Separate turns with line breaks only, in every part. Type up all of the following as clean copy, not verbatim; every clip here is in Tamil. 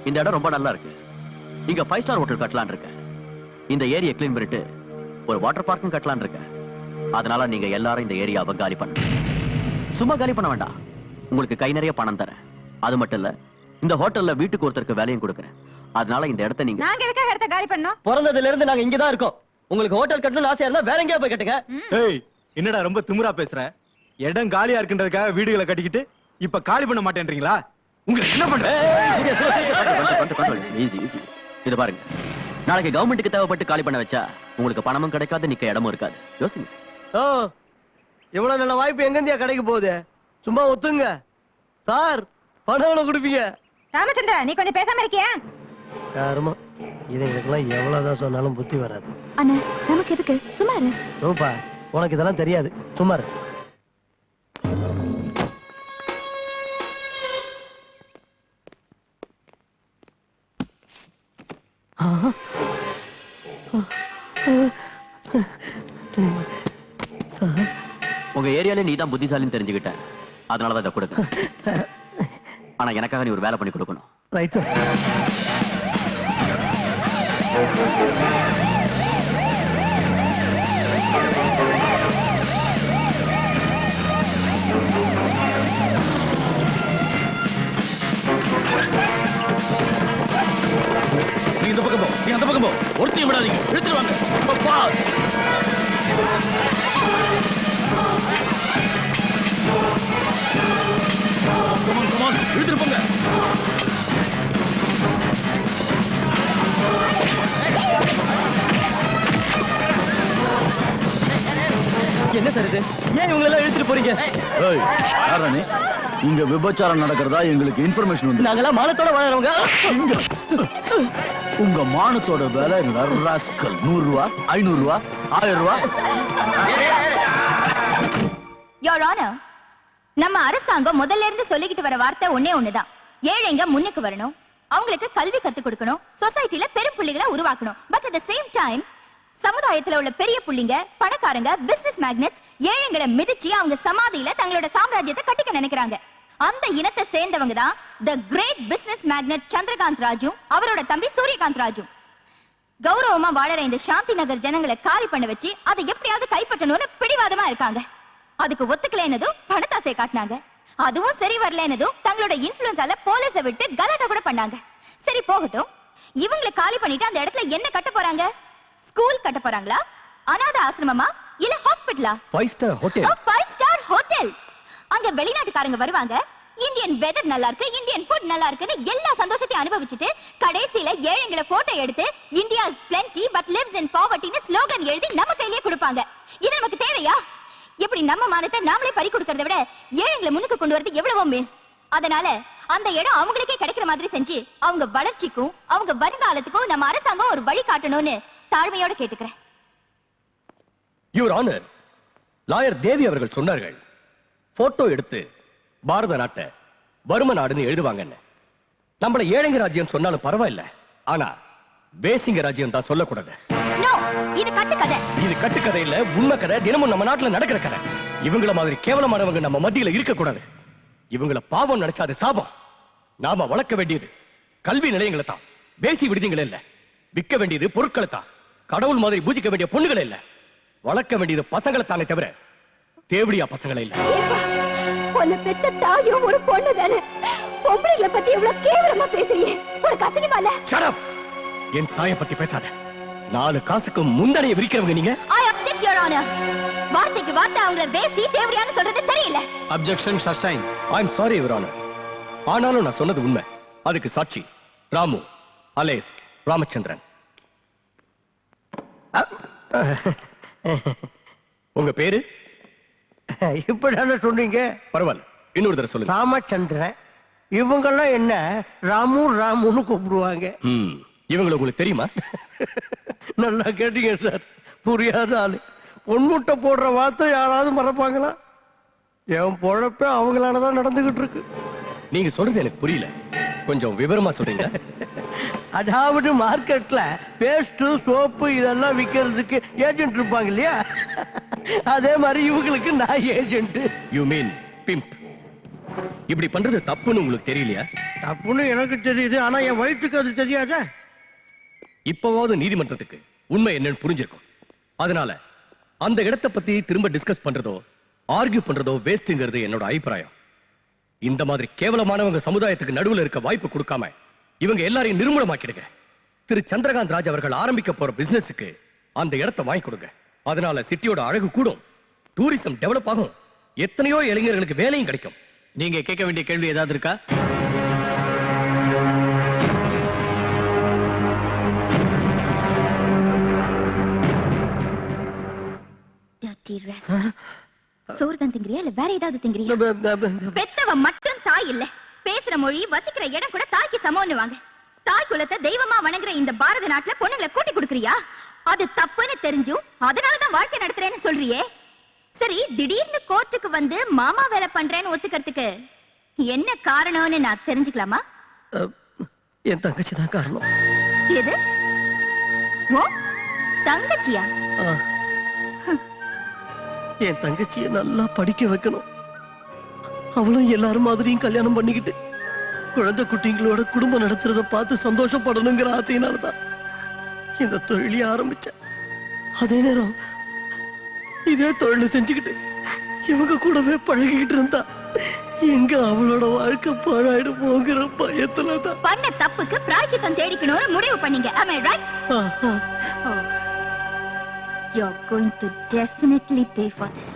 இந்த இடம் ரொம்ப நல்லா இருக்கு. இங்க 5 ஸ்டார் ஹோட்டல் கட்டலாம்னு இருக்கேன். இந்த ஏரியா கிளீன் பண்ணிட்டு ஒரு வாட்டர் பார்க்கும் கட்டலாம்னு இருக்கேன். அதனால நீங்க எல்லாரும் இந்த ஏரியாவை காலி பண்ணுங்க. சும்மா காலி பண்ண வேண்டாம், உங்களுக்கு கை நிறைய பணம் தரேன். அது மட்டும் இல்ல, இந்த ஹோட்டல்ல வீட்டுக்கு ஒருத்தருக்கு வேலையும் கொடுக்கறேன். அதனால இந்த இடத்தை நீங்க
நாங்க எதுக்காக இடத்தை காலி பண்ணோம்?
பிறந்ததுல இருந்து நாங்க இங்க தான் இருக்கோம். உங்களுக்கு ஹோட்டல் கட்டணும்னு ஆசையா இருந்தா வேற எங்கேயா போய் கட்டுங்க.
ஏய், என்னடா ரொம்ப திமிரா பேசுற? இடம் காலியா இருக்குன்றதுக்காக வீடுகளை கட்டிக்கிட்டு இப்ப காலி பண்ண மாட்டேன்றீங்களா? உங்களுக்கு என்ன பண்ற?
இது பாருங்க, நாளைக்கு கவர்மெண்ட்டுக்கு தேவைப்பட்டு காலி பண்ண வச்சா உங்களுக்கு பணமும் கிடைக்காது, நிக்க இடமும் இருக்காது. யோசிங்க.
ஓ, இவ்வளவு நல்ல வாய்ப்பு எங்க இந்தியா கிடைக்க போகுது? சும்மா ஒத்துங்க சார். பணம் எவ்வளவு கொடுப்பீங்க?
ராமச்சந்திரா, நீ கொஞ்சம் பேசாம இருக்கியா?
யாருமா இதுங்களுக்கெல்லாம் எவ்வளவுதான் சொன்னாலும் புத்தி வராது.
அண்ணா, நமக்கு எதுக்கு? சும்மா இரு.
ரூபா, உனக்கு இதெல்லாம் தெரியாது, சும்மா இரு.
உங்க ஏரியால நீ தான் புத்திசாலின்னு தெரிஞ்சுக்கிட்ட, அதனாலதான் இதை கொடுக்க. ஆனா எனக்காக நீ ஒரு வேலை பண்ணி கொடுக்கணும்.
Right sir.
நீ இந்த பக்கம் போ, நீ அந்த பக்கம் போ. ஒருத்தையும் விடாதீங்க, இழுத்துருவாங்க. இழுத்துருப்பாங்க.
என்ன சார் இது? ஏன் இவங்க எல்லாம் இழுத்துட்டு போறீங்க?
இங்க விபச்சாரம் நடக்கிறதா எங்களுக்கு இன்ஃபர்மேஷன் வந்து.
நாங்கெல்லாம் மானத்தோட வாழறவங்க.
உங்க மானத்தோட விலை ராஸ்கல் 100 ரூபா, 500 ரூபா, 1000 ரூபா.
யோர் ஆனர், நம்ம அரசாங்கம் முதல்ல இருந்து சொல்லிக்கிட்டு வர வார்த்தை ஒன்னே ஒண்ணுதான். ஏழைங்க முன்னுக்கு வரணும், அவங்களுக்கு கல்வி கத்து கொடுக்கணும், சொசைட்டில பெரும் புள்ளிகளை உருவாக்கணும். But at the same time சமுதாயத்துல உள்ள பெரிய புள்ளிங்க, பணக்காரங்க, பிசினஸ் மேக்னெட்ஸ் ஏழைங்களை மிதிச்சு அவங்க சமாதியில தங்களோட சாம்ராஜ்யத்தை கட்டிக்க நினைக்கிறாங்க. அந்த இனத்தை சேர்ந்தவங்க தான் the great business magnate Chandrakant Raju, அவரோட தம்பி சூரியகாந்த் ராஜு. கௌரவமா வாழற இந்த சாந்தி நகர் ஜனங்களை காலி பண்ண வச்சு அதை எப்படியாவது கைப்பற்றணும்னு பிடிவாதமா இருக்காங்க. அதுக்கு ஒத்துக்கலைன்னதும் பணத்தாசை காட்டினாங்க. அதுவும் சரி வரலன்னதும் தங்களோட இன்ஃப்ளூயன்ஸால போலீஸை விட்டு கலாட்டா கூட பண்ணாங்க. சரி போகட்டும், இவங்களை காலி பண்ணிட்டு அந்த இடத்துல என்ன கட்ட போறாங்க? ஸ்கூல் கட்ட போறாங்களா? அநாத ஆசிரமமா? இல்ல ஹாஸ்பிடலா?
5 ஸ்டார் ஹோட்டல்.
5 star hotel. அங்க வெளிநாட்டுக்காரங்க வருவாங்க, இந்தியன் வெதர் நல்லா இருக்கு, இந்தியன் ஃபுட் நல்லா இருக்குன்னு எல்லா சந்தோஷத்தையும் அனுபவிச்சுட்டு கடைசியில ஏழைங்களை போட்டோ எடுத்து India is plenty but lives in poverty ன்னு ஸ்லோகன் எழுதி நம்ம கையிலேயே கொடுப்பாங்க. இது நமக்கு தேவையா? இப்படி நம்ம மானத்தை நாமளே பறி கொடுக்கறதை விட ஏழைங்களை முன்னுக்கு கொண்டு வரது எவ்வளவோ மேல். அதனால அந்த இடம் அவங்களுக்கே கிடைக்கிற மாதிரி செஞ்சு அவங்க வளர்ச்சிக்கும் அவங்க வருங்காலத்துக்கும் நம்ம அரசாங்கம் ஒரு வழி காட்டணும்னு தாழ்மையோட கேட்டுக்கிறேன்.
யுவர் ஆனர், லாயர் தேவி அவர்கள் சொன்னார்கள், போட்டோ எடுத்து பாரத நாட்டை வறும நாடுன்னு எழுதுவாங்கன்னு. நம்மள ஏழைங்க ராஜ்யம் சொன்னாலும் பரவாயில்ல, ஆனா பேசிங்க ராஜ்யம் தான் சொல்லக்கூடாது.
நோ, இது கட்டுக்கதை.
இது கட்டுக்கதை இல்ல, உண்மை கதை. தினமும் நம்ம நாட்டுல நடக்கிற கதை. இவங்கள மாதிரி கேவலமானவங்க நம்ம மத்தியில இருக்க கூடாது. இவங்கள பாவம் நினைச்சா அது சாபம். நாம வளர்க்க வேண்டியது கல்வி நிலையங்களை தான், பேசி விடுதிகளை இல்ல. விற்க வேண்டியது பொருட்களை தான், கடவுள் மாதிரி பூஜிக்க வேண்டிய பொண்ணுகளை இல்ல. வளர்க்க வேண்டியது பசங்களை தானே தவிர தேவடியா பசங்களை இல்ல.
உன்னை பெத்த தாயும் ஒரு பொண்ணு தானே. பொம்பளைங்களை பத்தி எவ்வளவு கேவலமா பேசுறீங்க, உனக்கு அசிங்கமா இல்ல?
Shut up! என் தாயை பத்தி பேசாத. 4 காசுக்கு முந்தனைய விரிக்கிறவங்க நீங்க.
I object, Your Honor. வார்த்தைக்கு வார்த்தை அவங்கள பேசி தேவடியான்னு சொல்றது சரியில்லை.
Objection sustained.
I am sorry, Your Honor. ஆனாலும் நான் சொன்னது உண்மை. அதுக்கு சாட்சி ராமு அலேஸ் ராமச்சந்திரன். உங்க பேரு?
இப்படிதானே சொன்னீங்க?
பரவாயில்ல, இன்னொரு தடவை சொல்லுங்க.
ராமச்சந்திரன். இவங்கெல்லாம் என்ன ராமு ராமுன்னு கூப்பிடுவாங்க.
இவங்களை உங்களுக்கு தெரியுமா?
நல்லா கேட்டீங்க சார். புரியாத ஆளு. பொன்முட்டை போடுற வார்த்தை யாராவது மறப்பாங்களா? என் பொழப்ப அவங்களாலதான் நடந்துகிட்டு இருக்கு.
நீங்க சொல்றது எனக்கு புரியல, கொஞ்சம் விவரமா சொல்றீங்க.
அதாவது மார்க்கெட்ல பேஸ்ட் சோப்பு இதெல்லாம் விக்கிறதுக்கு ஏஜென்ட் இருப்பாங்க இல்லையா, அதே மாதிரி இவங்களுக்கு நான் ஏஜென்ட்.
You mean pimp. இப்படி பண்றது தப்புன்னு உங்களுக்கு தெரியலையா?
தப்புன்னு எனக்கு தெரியுது, ஆனா என் வயிற்றுக்கு அது தெரியாதா?
இப்பவாவது நீதிமன்றத்துக்கு உண்மை என்னன்னு புரிஞ்சிருக்கும். அதனால அந்த இடத்தை பத்தி திரும்ப டிஸ்கஸ் பண்றதோ ஆர்கியூ பண்றதோ வேஸ்ட்ங்கிறது என்னோட அபிப்பிராயம். இந்த மாதிரி கேவலமானவங்க சமுதாயத்துக்கு நடுவுல இருக்க வாய்ப்பு கொடுக்காம இவங்க எல்லாரையும் நிர்மூலமாக்கிடுங்க. திரு சந்திரகாந்த் ராஜ் அவர்கள் ஆரம்பிக்க போற பிசினஸுக்கு அந்த இடத்தை வாங்கி கொடுங்க. அதனால சிட்டியோட அழகு கூடும், டூரிசம் டெவலப் ஆகும், எத்தனையோ இளைஞர்களுக்கு வேலையும் கிடைக்கும்.
நீங்க கேட்க வேண்டிய கேள்வி ஏதாவது இருக்கா?
Dirty rascal. சோறு தான் திங்கிறியா இல்ல வேற ஏதாவது திங்கிறியா? பெத்தவ மட்டும் தாய் இல்ல, பேசுற மொழி வசிக்கிற இடம் கூட தாய்க்கு சமம்னு வாங்க. தாய் குலத்தை தெய்வமா வணங்குற இந்த பாரத நாட்டுல பொண்ணுங்களை கூட்டி கொடுக்கறியா? அது தப்புன்னு தெரிஞ்சும் அதனாலதான் வாழ்க்கை நடத்துறேன்னு சொல்றியே. சரி, திடீர்னு கோர்ட்டுக்கு வந்து மாமா வேலை பண்றேன்னு ஒத்துக்கிறதுக்கு என்ன காரணம்னு நான் தெரிஞ்சுக்கலாமா?
என் தங்கச்சி தான் காரணம்.
எது? ஓ தங்கச்சியா?
என் தங்கச்சியை நல்லா படிக்க வைக்கணும், அவளும் எல்லாரும் மாதிரியும் கல்யாணம் பண்ணிக்கிட்டு குழந்தை குட்டிங்களோட குடும்பம் நடத்துறத பார்த்து சந்தோஷப்படணுங்கிற ஆசையினாலதான் இந்த தொழிலையே ஆரம்பிச்சேன். அதே நேரம் இதே தொழில் செஞ்சுக்கிட்டு இவங்க கூடவே பழகிக்கிட்டு இருந்தா எங்க அவளோட வாழ்க்கை பாழாயிடு போங்கிற பயத்துலதான்
பண்ண தப்புக்கு பிராயச்சித்தம் தேடிக்கணும்னு முடிவு பண்ணீங்க. Am I right? Oh. You're going to definitely pay for this.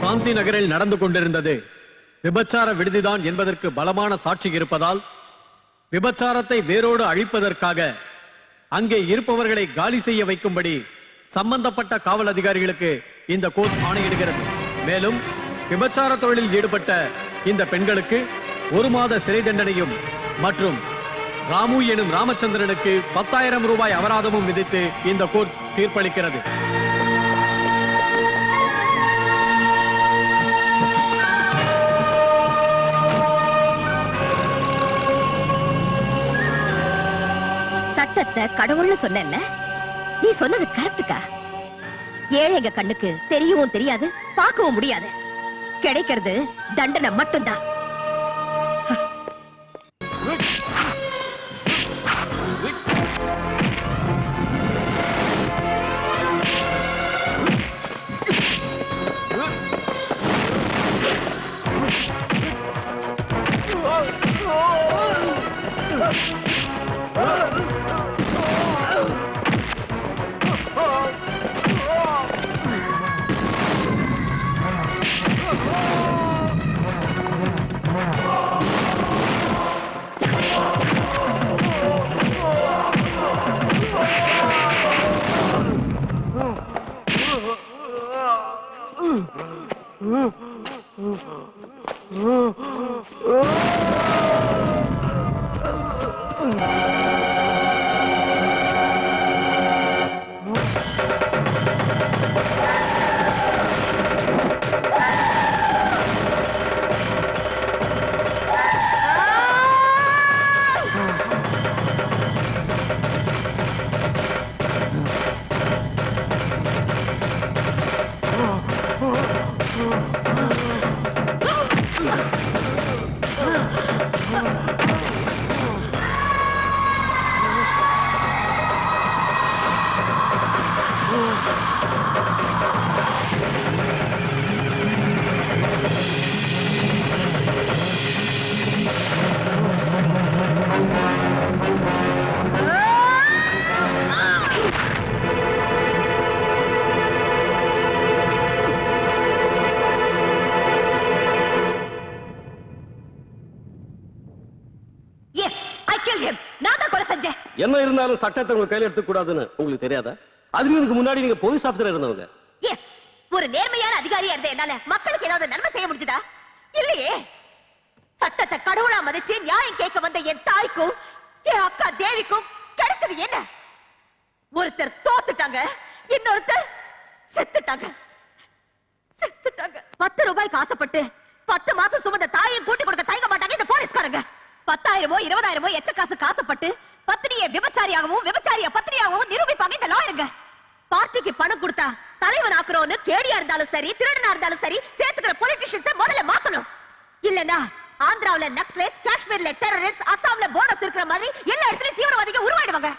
சாந்தி நகரில் நடந்து கொண்டிருந்தது விபச்சார விடுதிதான் என்பதற்கு பலமான சாட்சி இருப்பதால் விபச்சாரத்தை வேரோடு அழிப்பதற்காக அங்கே இருப்பவர்களை காலி செய்ய வைக்கும்படி சம்பந்தப்பட்ட காவல் அதிகாரிகளுக்கு இந்த கோர்ட் ஆணையிடுகிறது. மேலும் விபச்சார தொழிலில் ஈடுபட்ட இந்த பெண்களுக்கு 1 மாத சிறை தண்டனையும் மற்றும் ராமு எனும் ராமச்சந்திரனுக்கு 10,000 ரூபாய் அபராதமும் விதித்து இந்த கோர்ட் தீர்ப்பளிக்கிறது.
சட்டத்தை கடவுள்னு சொன்னேன்ல, நீ சொன்னது கரெக்டுக்கா? ஏழைங்க கண்ணுக்கு தெரியவும் தெரியாது, பார்க்கவும் முடியாது, கிடைக்கிறது தண்டனை மட்டும்தான்.
என்ன இருந்தாலும் சட்டத்தை உங்க கையில எடுத்துக்க கூடாதுன்னு உங்களுக்கு தெரியாதா? அதுக்கு முன்னாடி நீங்க போலீஸ் ஆபீசரா இருந்தவங்க.
ஒரு நேர்மையான அதிகாரியா இருந்த என்னால மக்களுக்கு ஏதாவது நன்மை செய்ய முடிஞ்சதா? இல்லையே. சட்டத்தை கடவுளா மதிச்சு நியாயம் கேட்க வந்த என் தாய்க்கும் என் அக்கா தேவிக்கும் கிடைச்சது என்ன? ஒருத்தர் தோத்துட்டாங்க, இன்னொருத்தர் செத்துட்டாங்க. 10 ரூபாய்க்கு ஆசைப்பட்டு 10 மாசம் சுமந்த தாயை கூட்டி கொடுக்க தயங்க மாட்டாங்க இந்த போலீஸ்காரங்க. 10,000 20,000 எச்ச காசு காசப்பட்டு பத்தினியை விபச்சாரியாகவும் விபச்சாரிய பத்தினியாகவும் நிரூபிப்பாங்க இந்த லாயருங்க. பார்ட்டிக்கு பணம் கொடுத்தா தலைவன் ஆக்குறோம்னு கேடியா இருந்தாலும் சரி திருடனா இருந்தாலும் சரி சேர்த்துக்கிற பொலிட்டிஷியன்ஸை முதல்ல மாத்தணும். இல்லனா ஆந்திராவுல நக்சலைட், காஷ்மீர்ல டெரரிஸ்ட், அசாம்ல போனஸ் இருக்கிற மாதிரி எல்லா இடத்துலயும் தீவிரவாதிகள் உருவாயிடுவாங்க.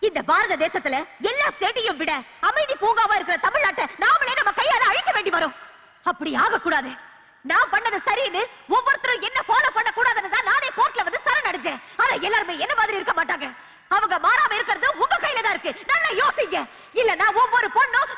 இந்த பாரத தேசத்துல எல்லா ஸ்டேட்டையும் விட அமைதி பூங்காவா இருக்கிற தமிழ்நாட்டை நாமளே நம்ம கையால அழிக்க வேண்டி வரும். அப்படி ஆகக்கூடாது. நான் பண்ணது சரின்னு ஒவ்வொருத்தரும் என்ன ஃபாலோ பண்ண கூடாதுன்னு தான் நானே கோர்ட்ல வந்து சரணடைஞ்சேன். ஆனா எல்லாருமே என்ன மாதிரி இருக்க மாட்டாங்க. அவங்க மாறாம இருக்கிறது உங்க கையில தான் இருக்கு. நல்லா யோசிங்க. இல்லனா ஒவ்வொரு பொண்ணும்